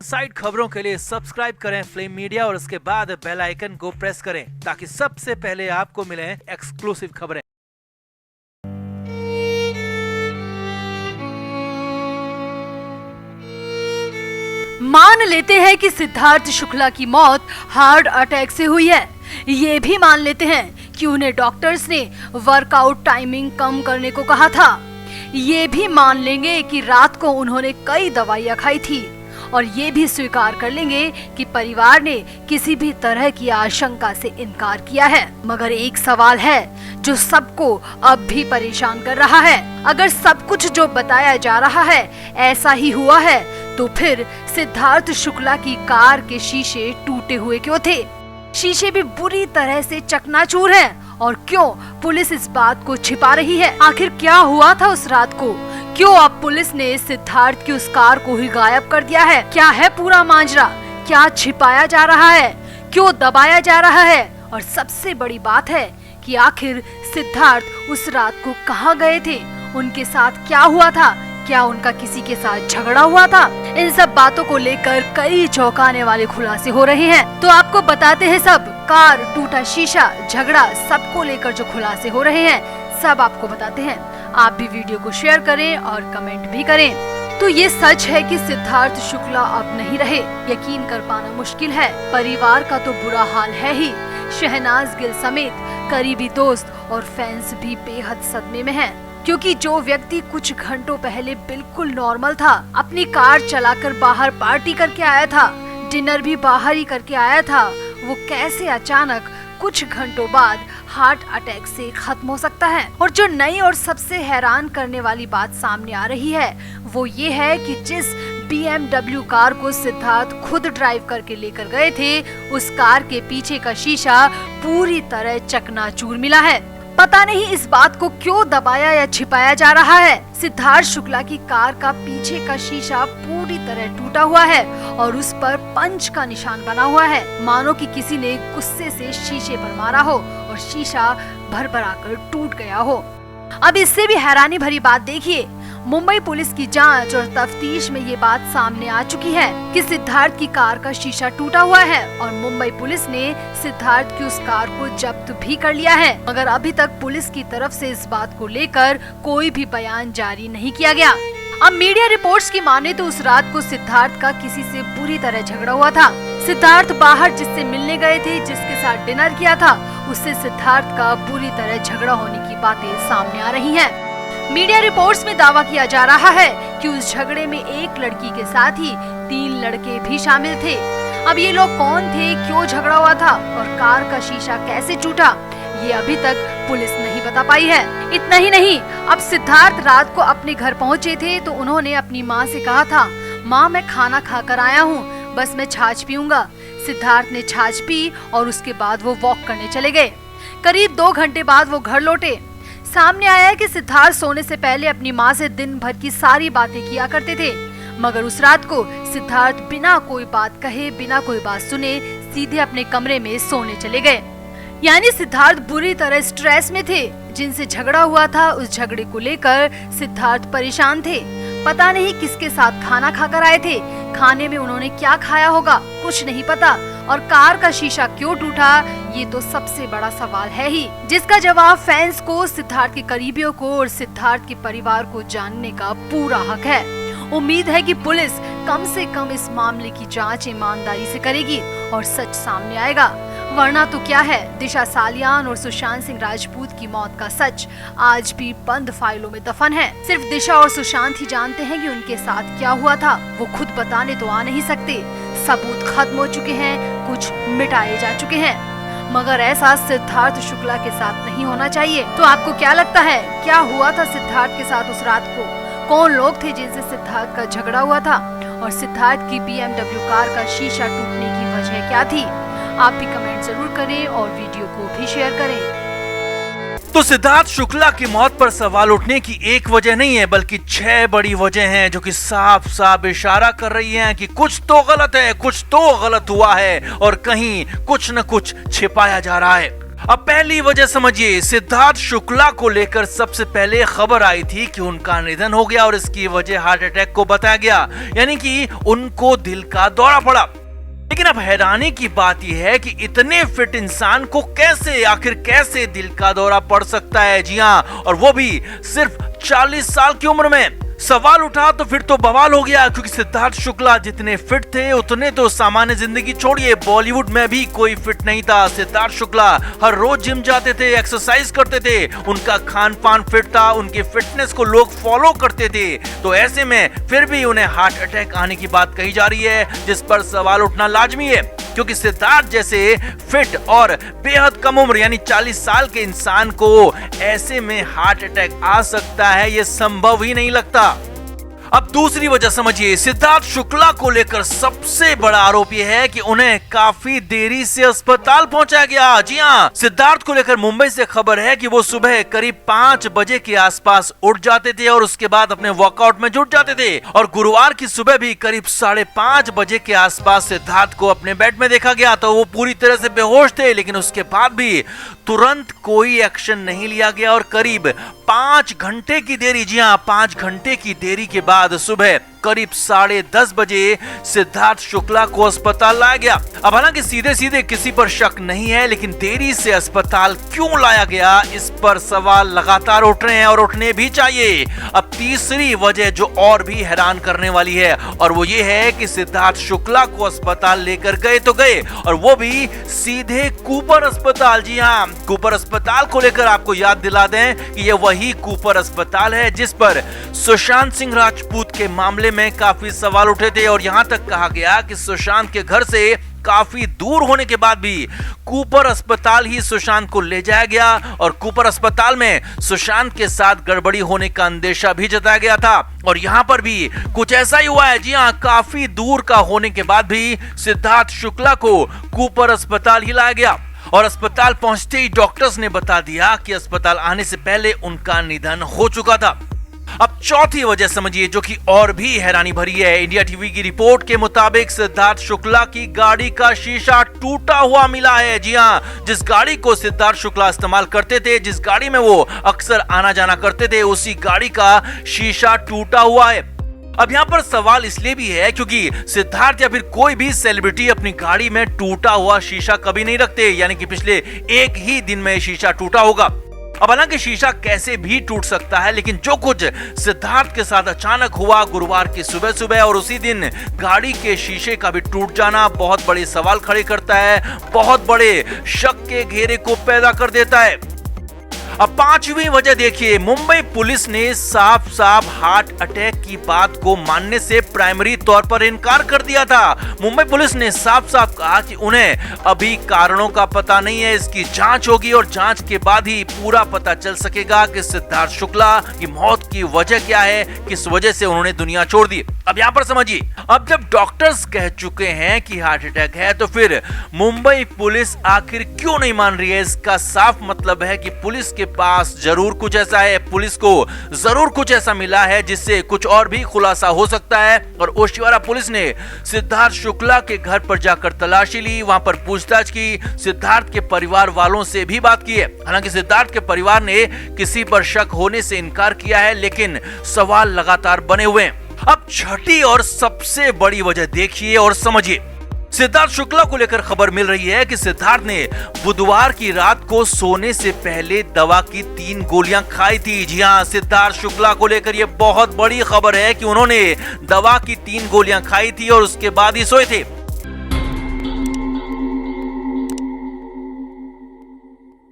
Side खबरों के लिए सब्सक्राइब करें फ्लेम मीडिया और उसके बाद बेल आइकन को प्रेस करें ताकि सबसे पहले आपको मिले एक्सक्लूसिव खबरें। मान लेते हैं कि सिद्धार्थ शुक्ला की मौत हार्ट अटैक से हुई है। ये भी मान लेते हैं कि उन्हें डॉक्टर्स ने वर्कआउट टाइमिंग कम करने को कहा था। ये भी मान लेंगे कि रात को उन्होंने कई दवाइयां खाई थी और ये भी स्वीकार कर लेंगे कि परिवार ने किसी भी तरह की आशंका से इनकार किया है। मगर एक सवाल है जो सबको अब भी परेशान कर रहा है। अगर सब कुछ जो बताया जा रहा है ऐसा ही हुआ है तो फिर सिद्धार्थ शुक्ला की कार के शीशे टूटे हुए क्यों थे? शीशे भी बुरी तरह से चकनाचूर हैं। और क्यों पुलिस इस बात को छिपा रही है? आखिर क्या हुआ था उस रात को? क्यों अब पुलिस ने सिद्धार्थ की उस कार को ही गायब कर दिया है? क्या है पूरा माजरा? क्या छिपाया जा रहा है? क्यों दबाया जा रहा है? और सबसे बड़ी बात है कि आखिर सिद्धार्थ उस रात को कहाँ गए थे? उनके साथ क्या हुआ था? क्या उनका किसी के साथ झगड़ा हुआ था? इन सब बातों को लेकर कई चौंकाने वाले खुलासे हो रहे हैं। तो आपको बताते हैं सब, कार, टूटा शीशा, झगड़ा, सबको लेकर जो खुलासे हो रहे हैं सब आपको बताते हैं। आप भी वीडियो को शेयर करें और कमेंट भी करें। तो ये सच है कि सिद्धार्थ शुक्ला अब नहीं रहे। यकीन कर पाना मुश्किल है। परिवार का तो बुरा हाल है ही। शहनाज गिल समेत करीबी दोस्त और फैंस भी बेहद सदमे में हैं। क्योंकि जो व्यक्ति कुछ घंटों पहले बिल्कुल नॉर्मल था, अपनी कार चलाकर बाहर पार्टी करके आया था, डिनर भी बाहर ही करके आया था, वो कैसे अचानक कुछ घंटों बाद हार्ट अटैक से खत्म हो सकता है? और जो नई और सबसे हैरान करने वाली बात सामने आ रही है वो ये है कि जिस BMW कार को सिद्धार्थ खुद ड्राइव करके लेकर गए थे, उस कार के पीछे का शीशा पूरी तरह चकनाचूर मिला है। पता नहीं इस बात को क्यों दबाया या छिपाया जा रहा है। सिद्धार्थ शुक्ला की कार का पीछे का शीशा पूरी तरह टूटा हुआ है और उस पर पंच का निशान बना हुआ है, मानो कि किसी ने गुस्से से शीशे पर मारा हो और शीशा भरभराकर टूट गया हो। अब इससे भी हैरानी भरी बात देखिए, मुंबई पुलिस की जांच और तफ्तीश में ये बात सामने आ चुकी है कि सिद्धार्थ की कार का शीशा टूटा हुआ है और मुंबई पुलिस ने सिद्धार्थ की उस कार को जब्त भी कर लिया है। मगर अभी तक पुलिस की तरफ से इस बात को लेकर कोई भी बयान जारी नहीं किया गया। अब मीडिया रिपोर्ट्स की माने तो उस रात को सिद्धार्थ का किसी से बुरी तरह झगड़ा हुआ था। सिद्धार्थ बाहर जिससे मिलने गए थे, जिसके साथ डिनर किया था, उससे सिद्धार्थ का बुरी तरह झगड़ा होने की बातें सामने आ रही हैं। मीडिया रिपोर्ट्स में दावा किया जा रहा है कि उस झगड़े में एक लड़की के साथ ही 3 लड़के भी शामिल थे। अब ये लोग कौन थे, क्यों झगड़ा हुआ था और कार का शीशा कैसे टूटा, ये अभी तक पुलिस नहीं बता पाई है। इतना ही नहीं, अब सिद्धार्थ रात को अपने घर पहुंचे थे तो उन्होंने अपनी माँ से कहा था, माँ मैं खाना खाकर आया हूँ, बस मैं छाछ पीऊंगा। सिद्धार्थ ने छाछ पी और उसके बाद वो वॉक करने चले गए। करीब 2 घंटे बाद वो घर लौटे। सामने आया है कि सिद्धार्थ सोने से पहले अपनी माँ से दिन भर की सारी बातें किया करते थे। मगर उस रात को सिद्धार्थ बिना कोई बात कहे, बिना कोई बात सुने सीधे अपने कमरे में सोने चले गए। यानी सिद्धार्थ बुरी तरह स्ट्रेस में थे। जिनसे झगड़ा हुआ था उस झगड़े को लेकर सिद्धार्थ परेशान थे। पता नहीं किसके साथ खाना खाकर आए थे, खाने में उन्होंने क्या खाया होगा कुछ नहीं पता, और कार का शीशा क्यों टूटा ये तो सबसे बड़ा सवाल है ही, जिसका जवाब फैंस को, सिद्धार्थ के करीबियों को और सिद्धार्थ के परिवार को जानने का पूरा हक है। उम्मीद है कि पुलिस कम से कम इस मामले की जांच ईमानदारी से करेगी और सच सामने आएगा। वरना तो क्या है, दिशा सालियान और सुशांत सिंह राजपूत की मौत का सच आज भी बंद फाइलों में दफन है। सिर्फ दिशा और सुशांत ही जानते हैं कि उनके साथ क्या हुआ था। वो खुद बताने तो आ नहीं सकते। सबूत खत्म हो चुके हैं, कुछ मिटाए जा चुके हैं। मगर ऐसा सिद्धार्थ शुक्ला के साथ नहीं होना चाहिए। तो आपको क्या लगता है, क्या हुआ था सिद्धार्थ के साथ उस रात को? कौन लोग थे जिनसे सिद्धार्थ का झगड़ा हुआ था? और सिद्धार्थ की BMW कार का शीशा टूटने की वजह क्या थी? आप भी कमेंट जरूर करें और वीडियो को भी शेयर करें। तो सिद्धार्थ शुक्ला की मौत पर सवाल उठने की एक वजह नहीं है बल्कि 6 बड़ी वजह हैं जो कि साफ साफ इशारा कर रही हैं कि कुछ तो गलत है, कुछ तो गलत हुआ है और कहीं कुछ न कुछ छिपाया जा रहा है। अब पहली वजह समझिए, सिद्धार्थ शुक्ला को लेकर सबसे पहले खबर आई थी कि उनका निधन हो गया और इसकी वजह हार्ट अटैक को बताया गया, यानी कि उनको दिल का दौरा पड़ा। लेकिन अब हैरानी की बात यह है कि इतने फिट इंसान को आखिर कैसे दिल का दौरा पड़ सकता है। जी हां, और वो भी सिर्फ 40 साल की उम्र में। सवाल उठा तो फिर तो बवाल हो गया, क्योंकि सिद्धार्थ शुक्ला जितने फिट थे उतने तो सामान्य जिंदगी छोड़िए बॉलीवुड में भी कोई फिट नहीं था। सिद्धार्थ शुक्ला हर रोज जिम जाते थे, एक्सरसाइज करते थे, उनका खान पान फिट था, उनकी फिटनेस को लोग फॉलो करते थे। तो ऐसे में फिर भी उन्हें हार्ट अटैक आने की बात कही जा रही है, जिस पर सवाल उठना लाजमी है, क्योंकि सिद्धार्थ जैसे फिट और बेहद कम उम्र यानी 40 साल के इंसान को ऐसे में हार्ट अटैक आ सकता है, यह संभव ही नहीं लगता। अब दूसरी वजह समझिए, सिद्धार्थ शुक्ला को लेकर सबसे बड़ा आरोप यह है कि उन्हें काफी देरी से अस्पताल पहुंचाया गया। जी हां, सिद्धार्थ को लेकर मुंबई से खबर है कि वो सुबह करीब 5 बजे के आसपास उठ जाते थे और उसके बाद अपने वर्कआउट में जुट जाते थे। और गुरुवार की सुबह भी करीब 5:30 बजे के आसपास सिद्धार्थ को अपने बेड में देखा गया, तो वो पूरी तरह से बेहोश थे। लेकिन उसके बाद भी तुरंत कोई एक्शन नहीं लिया गया और करीब 5 घंटे की देरी, जी हां 5 घंटे की देरी के बाद सुबह करीब 10:30 बजे सिद्धार्थ शुक्ला को अस्पताल लाया गया। अब हालांकि सीधे सीधे किसी पर शक नहीं है, लेकिन देरी से अस्पताल क्यों लाया गया, इस पर सवाल लगातार उठ रहे हैं और उठने भी चाहिए। अब तीसरी वजह जो और भी हैरान करने वाली है, और वो ये है कि सिद्धार्थ शुक्ला को अस्पताल लेकर गए तो गए, और वो भी सीधे कूपर अस्पताल। जी हाँ, कूपर अस्पताल को लेकर आपको याद दिला दें कि ये वही कूपर अस्पताल है जिस पर सुशांत सिंह राजपूत के मामले में काफी सवाल उठे थे, और यहां तक कहा गया कि सुशांत के घर से काफी दूर होने के बाद भी कूपर अस्पताल ही सुशांत को ले जाया गया, और कूपर अस्पताल में सुशांत के साथ गड़बड़ी होने का अंदेशा भी जताया गया था। और यहां पर भी कुछ ऐसा ही हुआ है। जी हां, काफी दूर का होने के बाद भी सिद्धार्थ शुक्ला को कूपर अस्पताल ही लाया गया, और अस्पताल पहुंचते ही डॉक्टर्स ने बता दिया कि अस्पताल आने से पहले उनका निधन हो चुका था। अब चौथी वजह समझिए, जो कि और भी हैरानी भरी है। इंडिया टीवी की रिपोर्ट के मुताबिक सिद्धार्थ शुक्ला की गाड़ी का शीशा टूटा हुआ मिला है। जी हां, जिस गाड़ी को सिद्धार्थ शुक्ला इस्तेमाल करते थे, जिस गाड़ी में वो अक्सर आना जाना करते थे, उसी गाड़ी का शीशा टूटा हुआ है। अब यहाँ पर सवाल इसलिए भी है क्योंकि सिद्धार्थ या फिर कोई भी सेलिब्रिटी अपनी गाड़ी में टूटा हुआ शीशा कभी नहीं रखते, यानी कि पिछले एक ही दिन में शीशा टूटा होगा। अब हालांकि शीशा कैसे भी टूट सकता है, लेकिन जो कुछ सिद्धार्थ के साथ अचानक हुआ गुरुवार की सुबह सुबह, और उसी दिन गाड़ी के शीशे का भी टूट जाना बहुत बड़े सवाल खड़े करता है, बहुत बड़े शक के घेरे को पैदा कर देता है। अब पांचवी वजह देखिए, मुंबई पुलिस ने साफ साफ हार्ट अटैक की बात को मानने से प्राइमरी तौर पर इनकार कर दिया था। मुंबई पुलिस ने साफ साफ कहा कि उन्हें अभी कारणों का पता नहीं है, इसकी जांच होगी और जांच के बाद ही पूरा पता चल सकेगा कि सिद्धार्थ शुक्ला की मौत की वजह क्या है, किस वजह से उन्होंने दुनिया छोड़ दी। अब यहाँ पर समझिए, अब जब डॉक्टर्स कह चुके हैं कि हार्ट अटैक है, तो फिर मुंबई पुलिस आखिर क्यों नहीं मान रही है? इसका साफ मतलब है कि पुलिस के पास जरूर कुछ ऐसा है, पुलिस को जरूर कुछ ऐसा मिला है जिससे कुछ और भी खुलासा हो सकता है। और ओशिवारा पुलिस ने सिद्धार्थ शुक्ला के घर पर जाकर तलाशी ली, वहां पर पूछताछ की, सिद्धार्थ के परिवार वालों से भी बात की है। हालांकि सिद्धार्थ के परिवार ने किसी पर शक होने से इनकार किया है, लेकिन सवाल लगातार बने हुए हैं। अब छठी और सबसे बड़ी वजह देखिए और समझिए, सिद्धार्थ शुक्ला को लेकर खबर मिल रही है कि सिद्धार्थ ने बुधवार की रात को सोने से पहले दवा की 3 गोलियां खाई थी। जी हां, सिद्धार्थ शुक्ला को लेकर यह बहुत बड़ी खबर है कि उन्होंने दवा की 3 गोलियां खाई थी और उसके बाद ही सोए थे।